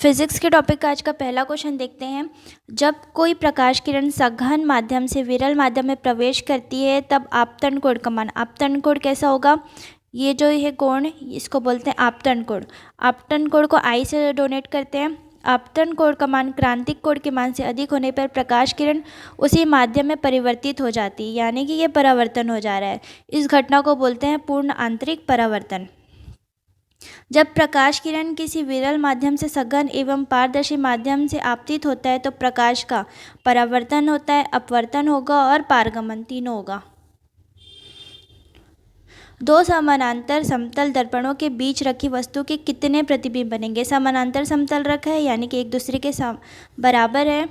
Physics के topic का आज का पहला क्वेश्चन देखते हैं। जब कोई प्रकाश किरण सघन माध्यम से विरल माध्यम में प्रवेश करती है तब आपतन कोण का मान, आपतन कोण कैसा होगा, ये जो है कोण इसको बोलते हैं आपतन कोण। आपतन कोण को आई से डोनेट करते हैं। आपतन कोण का मान क्रांतिक कोण के मान से अधिक होने पर प्रकाश किरण उसी माध्यम में परिवर्तित हो जाती है, यानी कि ये परावर्तन हो जा रहा है। इस घटना को बोलते हैं पूर्ण आंतरिक परावर्तन। जब प्रकाश किरण किसी विरल माध्यम से सघन एवं पारदर्शी माध्यम से आपतित होता है तो प्रकाश का परावर्तन होता है, अपवर्तन होगा और पारगमन, तीनों होगा। दो समानांतर समतल दर्पणों के बीच रखी वस्तु के कितने प्रतिबिंब बनेंगे। समानांतर समतल रखा है यानी कि एक दूसरे के बराबर है।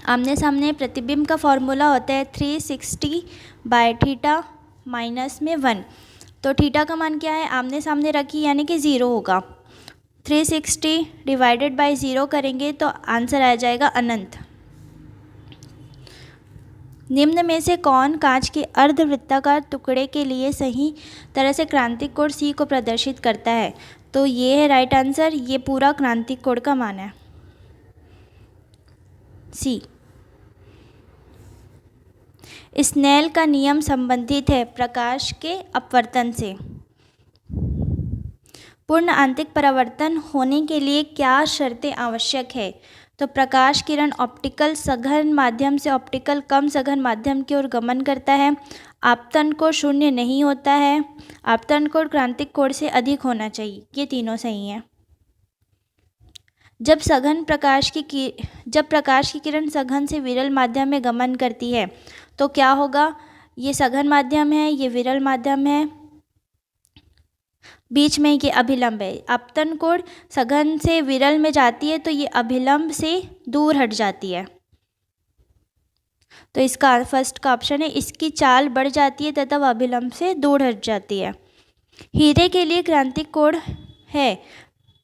आमने सामने प्रतिबिंब का फॉर्मूला होता है 360 बाय थीटा माइनस में 1। तो थीटा का मान क्या है, आमने सामने रखी यानी कि 0 होगा। 360 डिवाइडेड बाय 0 करेंगे तो आंसर आ जाएगा अनंत। निम्न में से कौन कांच के अर्धवृत्ताकार टुकड़े के लिए सही तरह से क्रांतिक कोण सी को प्रदर्शित करता है। तो ये है राइट आंसर, ये पूरा क्रांतिक कोण का मान है सी। स्नेल का नियम संबंधित है प्रकाश के अपवर्तन से। पूर्ण आंतरिक परावर्तन होने के लिए क्या शर्तें आवश्यक है। तो प्रकाश किरण ऑप्टिकल सघन माध्यम से ऑप्टिकल कम सघन माध्यम की ओर गमन करता है। आपतन कोण शून्य नहीं होता है। आपतन कोण क्रांतिक कोण से अधिक होना चाहिए, ये तीनों सही हैं। जब प्रकाश की किरण सघन से विरल माध्यम में गमन करती है तो क्या होगा, ये सघन माध्यम है, ये विरल माध्यम है, बीच में ये अभिलंब है। आपतन कोण सघन से विरल में जाती है तो ये अभिलंब से दूर हट जाती है। तो इसका फर्स्ट का ऑप्शन है, इसकी चाल बढ़ जाती है तथा वह अभिलंब से दूर हट जाती है। हीरे के लिए क्रांतिक कोण है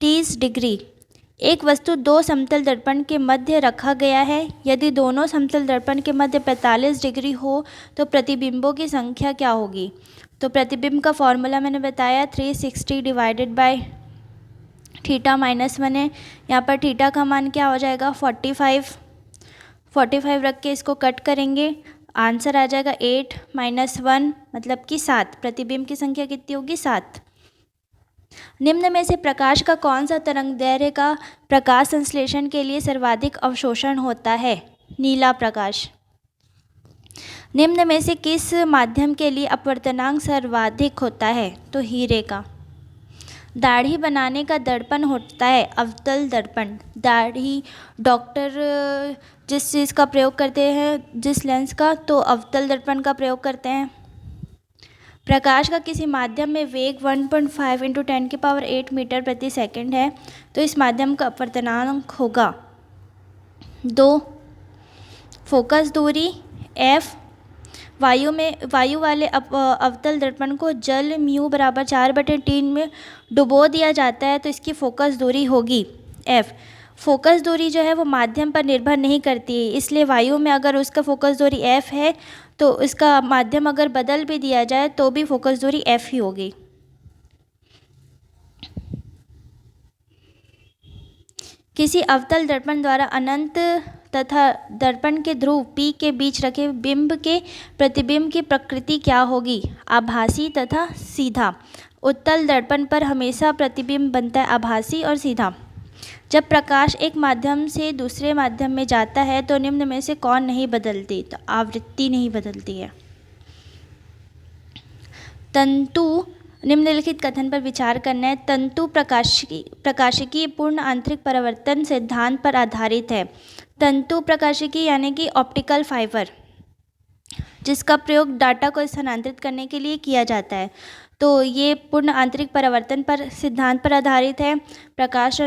30 डिग्री। एक वस्तु दो समतल दर्पण के मध्य रखा गया है। यदि दोनों समतल दर्पण के मध्य 45 डिग्री हो तो प्रतिबिंबों की संख्या क्या होगी। तो प्रतिबिंब का फॉर्मूला मैंने बताया 360 डिवाइडेड बाय थीटा माइनस 1 है। यहाँ पर थीटा का मान क्या हो जाएगा 45 रख के इसको कट करेंगे, आंसर आ जाएगा 8 माइनस 1 मतलब कि 7। प्रतिबिंब की संख्या कितनी होगी 7। निम्न में से प्रकाश का कौन सा तरंगदैर्घ्य का प्रकाश संश्लेषण के लिए सर्वाधिक अवशोषण होता है। नीला प्रकाश। निम्न में से किस माध्यम के लिए अपवर्तनांक सर्वाधिक होता है। तो हीरे का। दाढ़ी बनाने का दर्पण होता है अवतल दर्पण। दाढ़ी डॉक्टर जिस चीज़ का प्रयोग करते हैं, जिस लेंस का, तो अवतल दर्पण का प्रयोग करते हैं। प्रकाश का किसी माध्यम में वेग 1.5 × 10⁸ मीटर प्रति सेकंड है तो इस माध्यम का अपवर्तनांक होगा 2। फोकस दूरी f। वायु वाले अवतल दर्पण को जल म्यू बराबर 4/3 में डुबो दिया जाता है तो इसकी फोकस दूरी होगी f। फोकस दूरी जो है वो माध्यम पर निर्भर नहीं करती है, इसलिए वायु में अगर उसका फोकस दूरी f है तो इसका माध्यम अगर बदल भी दिया जाए तो भी फोकस दूरी f ही होगी। किसी अवतल दर्पण द्वारा अनंत तथा दर्पण के ध्रुव P के बीच रखे बिंब के प्रतिबिंब की प्रकृति क्या होगी। आभासी तथा सीधा। उत्तल दर्पण पर हमेशा प्रतिबिंब बनता है आभासी और सीधा। जब प्रकाश एक माध्यम से दूसरे माध्यम में जाता है तो निम्न में से कौन नहीं बदलती। तो आवृत्ति नहीं बदलती है। तंतु निम्नलिखित कथन पर विचार करना है। तंतु प्रकाशिकी पूर्ण आंतरिक परावर्तन सिद्धांत पर आधारित है। तंतु प्रकाशिकी यानी कि ऑप्टिकल फाइबर, जिसका प्रयोग डाटा को स्थानांतरित करने के लिए किया जाता है, तो ये पूर्ण आंतरिक परावर्तन पर सिद्धांत पर आधारित है। प्रकाश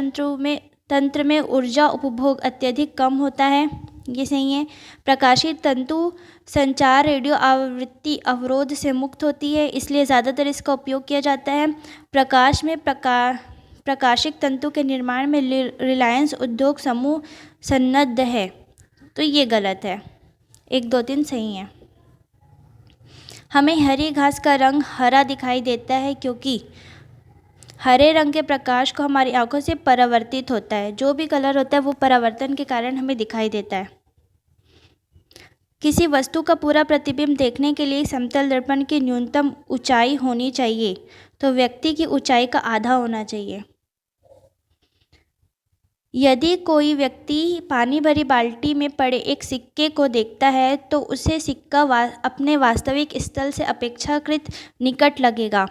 तंत्र में ऊर्जा उपभोग अत्यधिक कम होता है, ये सही है। प्रकाशित तंतु संचार रेडियो आवृत्ति अवरोध से मुक्त होती है, इसलिए ज़्यादातर इसका उपयोग किया जाता है। प्रकाश में प्रकाशिक तंतु के निर्माण में रिलायंस उद्योग समूह सन्नद्ध है, तो ये गलत है। 1, 2, 3 सही है। हमें हरी घास का रंग हरा दिखाई देता है क्योंकि हरे रंग के प्रकाश को हमारी आंखों से परावर्तित होता है। जो भी कलर होता है वो परावर्तन के कारण हमें दिखाई देता है। किसी वस्तु का पूरा प्रतिबिंब देखने के लिए समतल दर्पण की न्यूनतम ऊंचाई होनी चाहिए, तो व्यक्ति की ऊंचाई का आधा होना चाहिए। यदि कोई व्यक्ति पानी भरी बाल्टी में पड़े एक सिक्के को देखता है तो उसे सिक्का अपने वास्तविक स्थल से अपेक्षाकृत निकट लगेगा।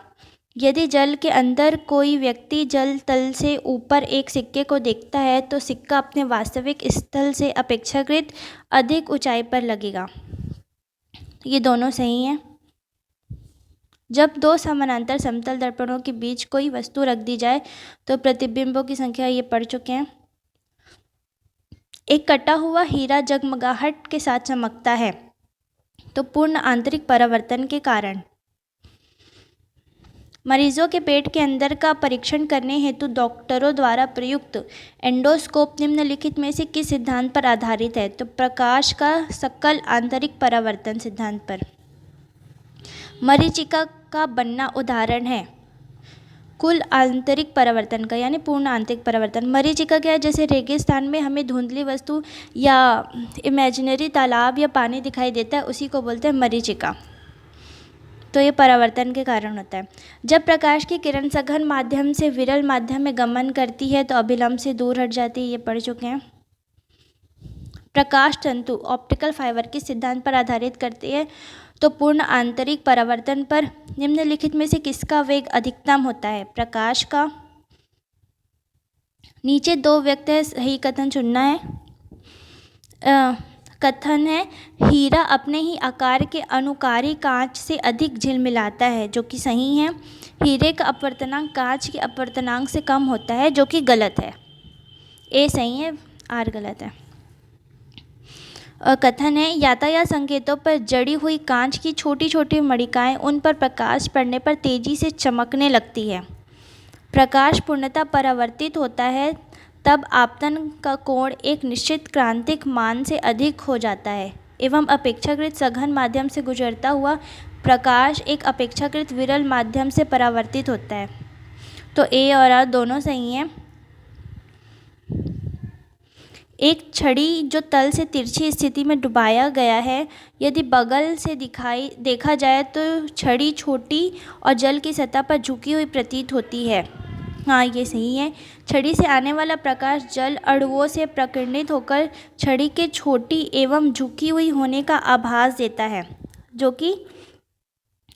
यदि जल के अंदर कोई व्यक्ति जल तल से ऊपर एक सिक्के को देखता है तो सिक्का अपने वास्तविक स्थल से अपेक्षाकृत अधिक ऊंचाई पर लगेगा। ये दोनों सही हैं। जब दो समानांतर समतल दर्पणों के बीच कोई वस्तु रख दी जाए तो प्रतिबिंबों की संख्या ये पढ़ चुके हैं। एक कटा हुआ हीरा जगमगाहट के साथ चमकता है, तो पूर्ण आंतरिक परावर्तन के कारण। मरीजों के पेट के अंदर का परीक्षण करने हेतु डॉक्टरों द्वारा प्रयुक्त एंडोस्कोप निम्नलिखित में से किस सिद्धांत पर आधारित है? तो प्रकाश का सकल आंतरिक परावर्तन सिद्धांत पर। मरीचिका का बनना उदाहरण है कुल आंतरिक परावर्तन का, यानी पूर्ण आंतरिक परावर्तन। मरीचिका क्या है? जैसे रेगिस्तान में हमें धुंधली वस्तु या इमेजिनरी तालाब या पानी दिखाई देता है, उसी को बोलते हैं मरीचिका। तो ये परावर्तन के कारण होता है। जब प्रकाश की किरण सघन माध्यम से विरल माध्यम में गमन करती है तो अभिलंब से दूर हट जाती है, ये पढ़ चुके हैं। प्रकाश तंतु ऑप्टिकल फाइबर किस सिद्धांत पर आधारित करती है? तो पूर्ण आंतरिक परावर्तन पर। निम्नलिखित में से किसका वेग अधिकतम होता है? प्रकाश का। नीचे दो व्यक्त है, सही कथन चुनना है। कथन है हीरा अपने ही आकार के अनुकारी कांच से अधिक झिलमिलाता है, जो कि सही है। हीरे का अपवर्तनांक कांच के अपवर्तनांक से कम होता है, जो कि गलत है। ए सही है, आर गलत है। कथन है यातायात संकेतों पर जड़ी हुई कांच की छोटी छोटी मणिकाएं उन पर प्रकाश पड़ने पर तेजी से चमकने लगती है। प्रकाश पूर्णतः परावर्तित होता है तब आपतन का कोण एक निश्चित क्रांतिक मान से अधिक हो जाता है एवं अपेक्षाकृत सघन माध्यम से गुजरता हुआ प्रकाश एक अपेक्षाकृत विरल माध्यम से परावर्तित होता है। तो ए और आर दोनों सही हैं। एक छड़ी जो तल से तिरछी स्थिति में डुबाया गया है, यदि बगल से देखा जाए तो छड़ी छोटी और जल की सतह पर झुकी हुई प्रतीत होती है। हाँ, ये सही है। छड़ी से आने वाला प्रकाश जल अणुओं से प्रकीर्णित होकर छड़ी के छोटी एवं झुकी हुई होने का आभास देता है, जो कि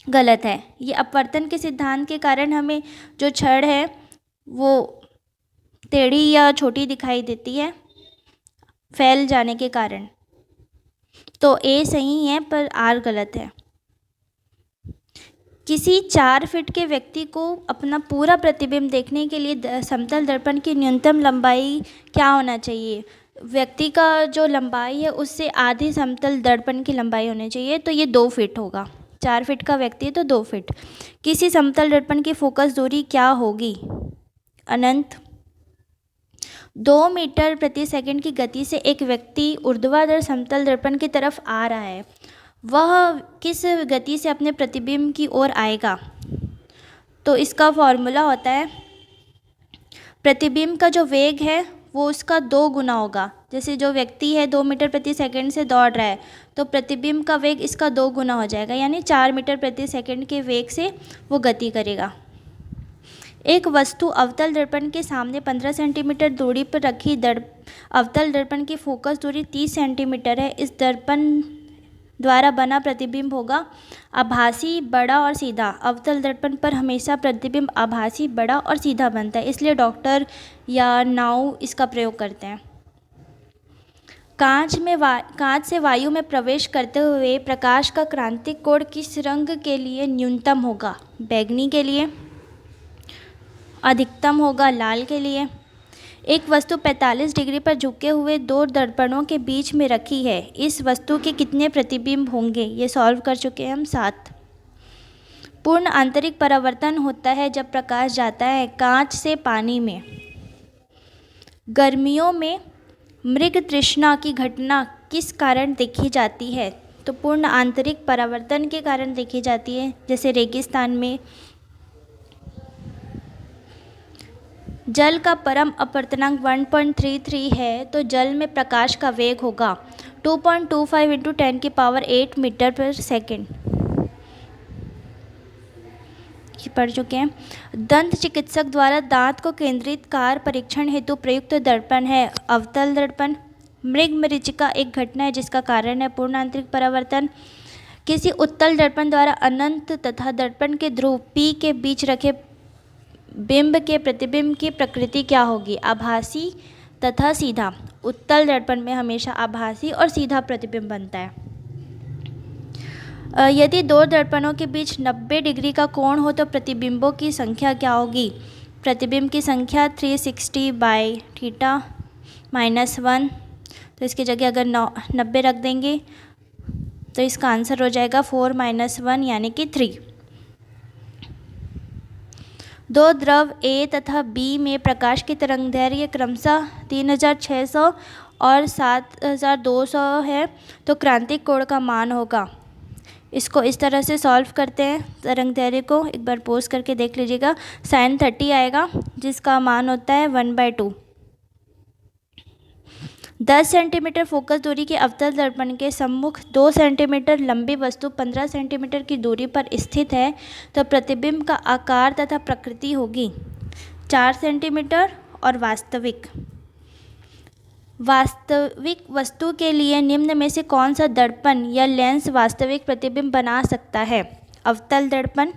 गलत है। ये अपवर्तन के सिद्धांत के कारण हमें जो छड़ है वो टेढ़ी या छोटी दिखाई देती है, फैल जाने के कारण। तो ए सही है पर आर गलत है। किसी 4 फीट के व्यक्ति को अपना पूरा प्रतिबिंब देखने के लिए समतल दर्पण की न्यूनतम लंबाई क्या होना चाहिए? व्यक्ति का जो लंबाई है उससे आधी समतल दर्पण की लंबाई होनी चाहिए, तो ये 2 फीट होगा। 4 फीट का व्यक्ति है तो 2 फीट। किसी समतल दर्पण की फोकस दूरी क्या होगी? अनंत। 2 मीटर प्रति सेकंड की गति से एक व्यक्ति ऊर्ध्वाधर समतल दर्पण की तरफ आ रहा है, वह किस गति से अपने प्रतिबिंब की ओर आएगा? तो इसका फॉर्मूला होता है प्रतिबिंब का जो वेग है वो उसका 2 गुना होगा। जैसे जो व्यक्ति है 2 मीटर प्रति सेकंड से दौड़ रहा है तो प्रतिबिंब का वेग इसका 2 गुना हो जाएगा, यानी 4 मीटर प्रति सेकंड के वेग से वो गति करेगा। एक वस्तु अवतल दर्पण के सामने 15 सेंटीमीटर दूरी पर रखी अवतल दर्पण की फोकस दूरी 30 सेंटीमीटर है। इस दर्पण द्वारा बना प्रतिबिंब होगा आभासी, बड़ा और सीधा। अवतल दर्पण पर हमेशा प्रतिबिंब आभासी, बड़ा और सीधा बनता है, इसलिए डॉक्टर या नाउ इसका प्रयोग करते हैं। कांच से वायु में प्रवेश करते हुए प्रकाश का क्रांतिक कोण किस रंग के लिए न्यूनतम होगा? बैंगनी के लिए। अधिकतम होगा लाल के लिए। एक वस्तु 45 डिग्री पर झुके हुए 2 दर्पणों के बीच में रखी है, इस वस्तु के कितने प्रतिबिंब होंगे? ये सॉल्व कर चुके हैं हम, 7। पूर्ण आंतरिक परावर्तन होता है जब प्रकाश जाता है कांच से पानी में। गर्मियों में मृग तृष्णा की घटना किस कारण देखी जाती है? तो पूर्ण आंतरिक परावर्तन के कारण देखी जाती है, जैसे रेगिस्तान में। जल का परम अपवर्तनांक 1.33 है तो जल में प्रकाश का वेग होगा 2.25 इंटू 10⁸ मीटर पर सेकेंड। पढ़ चुके हैं। दंत चिकित्सक द्वारा दांत को केंद्रित कार परीक्षण हेतु प्रयुक्त दर्पण है अवतल दर्पण। मृग मरीचिका एक घटना है जिसका कारण है पूर्ण आंतरिक परावर्तन। किसी उत्तल दर्पण द्वारा अनंत तथा दर्पण के ध्रुव P के बीच रखे बिंब के प्रतिबिंब की प्रकृति क्या होगी? आभासी तथा सीधा। उत्तल दर्पण में हमेशा आभासी और सीधा प्रतिबिंब बनता है। यदि दो दर्पणों के बीच 90 डिग्री का कोण हो तो प्रतिबिंबों की संख्या क्या होगी? प्रतिबिंब की संख्या 360/θ -1। तो इसकी जगह अगर 90 रख देंगे तो इसका आंसर हो जाएगा 4 - 1 यानी कि 3। दो द्रव A तथा B में प्रकाश की तरंगदैर्घ्य क्रमशः 3600 और 7200 है तो क्रांतिक कोण का मान होगा। इसको इस तरह से सॉल्व करते हैं। तरंगदैर्घ्य को एक बार पोज करके देख लीजिएगा। sin 30 आएगा जिसका मान होता है 1/2। 10 सेंटीमीटर फोकस दूरी के अवतल दर्पण के सम्मुख 2 सेंटीमीटर लंबी वस्तु 15 सेंटीमीटर की दूरी पर स्थित है तो प्रतिबिंब का आकार तथा प्रकृति होगी 4 सेंटीमीटर और वास्तविक वस्तु के लिए निम्न में से कौन सा दर्पण या लेंस वास्तविक प्रतिबिंब बना सकता है? अवतल दर्पण।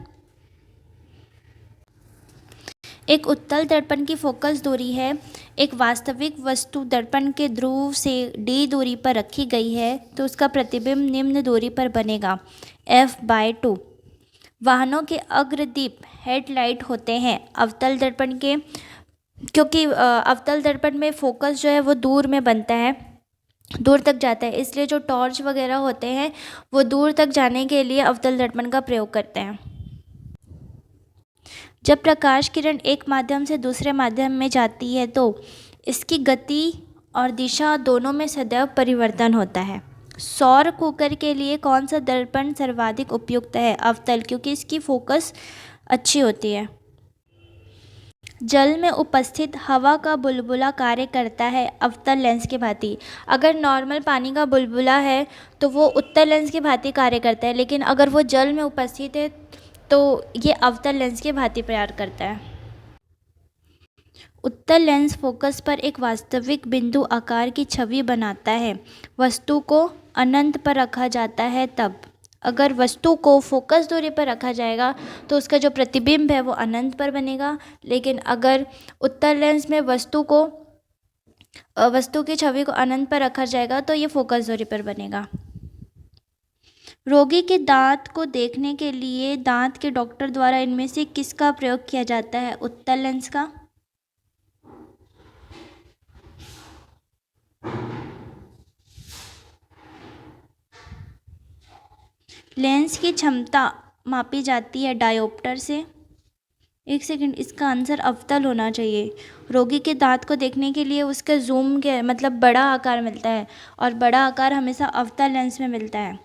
एक उत्तल दर्पण की फोकस दूरी है। एक वास्तविक वस्तु दर्पण के ध्रुव से d दूरी पर रखी गई है तो उसका प्रतिबिंब निम्न दूरी पर बनेगा f/2। वाहनों के अग्रदीप हेडलाइट होते हैं अवतल दर्पण के, क्योंकि अवतल दर्पण में फोकस जो है वो दूर में बनता है, दूर तक जाता है, इसलिए जो टॉर्च वगैरह होते हैं वो दूर तक जाने के लिए अवतल दर्पण का प्रयोग करते हैं। जब प्रकाश किरण एक माध्यम से दूसरे माध्यम में जाती है तो इसकी गति और दिशा दोनों में सदैव परिवर्तन होता है। सौर कुकर के लिए कौन सा दर्पण सर्वाधिक उपयुक्त है? अवतल, क्योंकि इसकी फोकस अच्छी होती है। जल में उपस्थित हवा का बुलबुला कार्य करता है अवतल लेंस की भांति। अगर नॉर्मल पानी का बुलबुला है तो वो उत्तल लेंस की भांति कार्य करता है, लेकिन अगर वो जल में उपस्थित है तो ये अवतल लेंस की भांति प्रयास करता है। उत्तल लेंस फोकस पर एक वास्तविक बिंदु आकार की छवि बनाता है। वस्तु को अनंत पर रखा जाता है तब। अगर वस्तु को फोकस दूरी पर रखा जाएगा तो उसका जो प्रतिबिंब है वो अनंत पर बनेगा, लेकिन अगर उत्तल लेंस में वस्तु की छवि को अनंत पर रखा जाएगा तो ये फोकस दूरी पर बनेगा। रोगी के दांत को देखने के लिए दांत के डॉक्टर द्वारा इनमें से किसका प्रयोग किया जाता है? उत्तल लेंस का। लेंस की क्षमता मापी जाती है डायोप्टर से। एक सेकंड, इसका आंसर अवतल होना चाहिए। रोगी के दांत को देखने के लिए उसका जूम के मतलब बड़ा आकार मिलता है और बड़ा आकार हमेशा अवतल लेंस में मिलता है,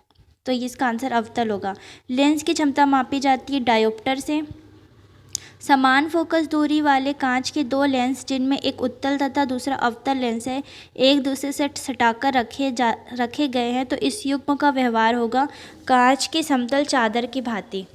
तो इसका आंसर अवतल होगा। लेंस की क्षमता मापी जाती है डायोप्टर से। समान फोकस दूरी वाले कांच के दो लेंस जिनमें एक उत्तल तथा दूसरा अवतल लेंस है एक दूसरे से सटाकर रखे गए हैं तो इस युग्म का व्यवहार होगा कांच की समतल चादर की भांति।